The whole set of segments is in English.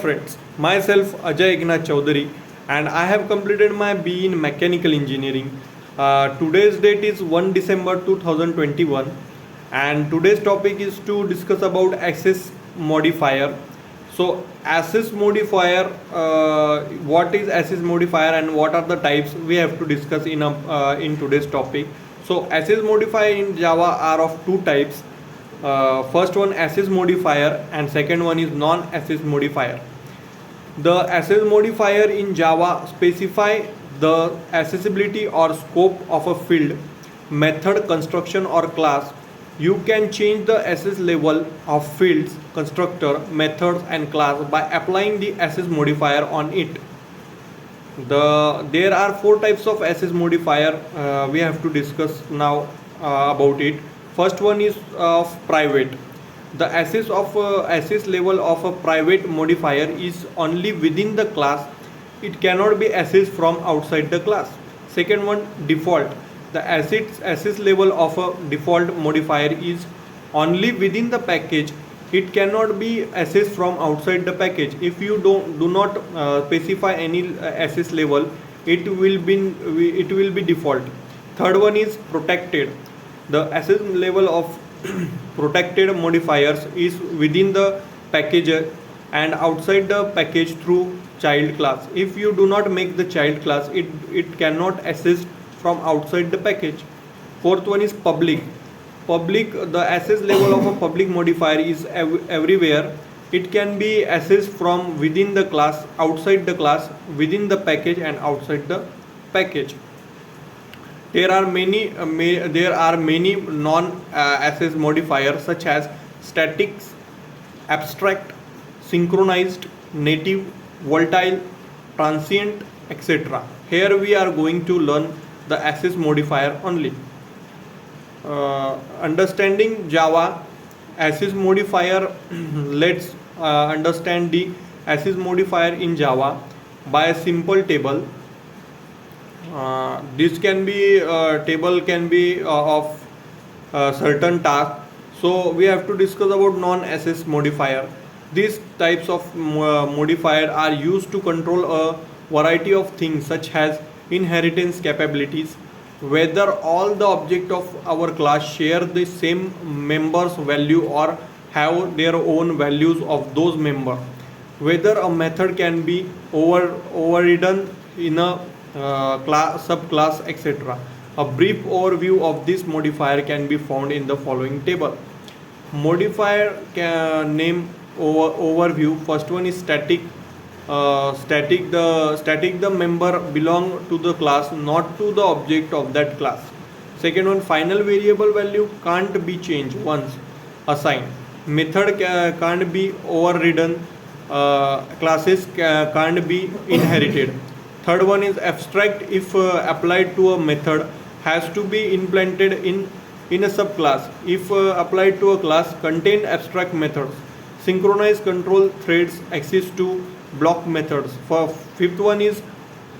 friends, myself Ajay Ignath Chaudhary and I have completed my BE in Mechanical Engineering. Today's date is 1 December 2021 and today's topic is to discuss about access modifier. So access modifier, what is access modifier and what are the types we have to discuss in today's topic. So access modifier in Java are of two types. First one access modifier and second one is non-access modifier. The access modifier in Java specify the accessibility or scope of a field, method, construction or class. You can change the access level of fields, constructor, methods and class by applying the access modifier on it. There are four types of access modifier we have to discuss now about it. First one is of private. The access level of a private modifier is only within the class. It cannot be accessed from outside the class. Second one, default. The access level of a default modifier is only within the package. It cannot be accessed from outside the package. If you do not specify any access level, it will be default. Third one is protected. The access level of protected modifiers is within the package and outside the package through child class. If you do not make the child class, it cannot access from outside the package. Fourth one is public. The access level of a public modifier is everywhere. It can be accessed from within the class, outside the class, within the package and outside the package. There are many non-access modifiers such as static, abstract, synchronized, native, volatile, transient, etc. Here we are going to learn the access modifier only. Understanding Java access modifier. Let's understand the access modifier in Java by a simple table. This can be table can be of certain task. So we have to discuss about non-access modifier. These types of modifier are used to control a variety of things such as inheritance capabilities, whether all the object of our class share the same members value or have their own values of those members, whether a method can be overridden in a class, subclass, etc. A brief overview of this modifier can be found in the following table. Modifier name overview. First one is static. The member belong to the class, not to the object of that class. Second one, final variable value can't be changed once assigned. Method can't be overridden. Classes can't be inherited. Third one is abstract. If applied to a method, has to be implemented in a subclass. If applied to a class, contain abstract methods. Synchronized control threads access to block methods. For fifth one is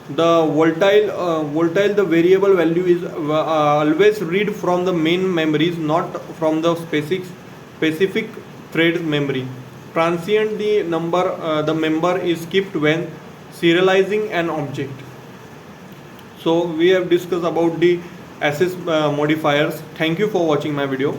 the volatile. The variable value is always read from the main memories, not from the specific thread memory. Transient. The member is skipped when serializing an object. So we have discussed about the access modifiers. Thank you for watching my video.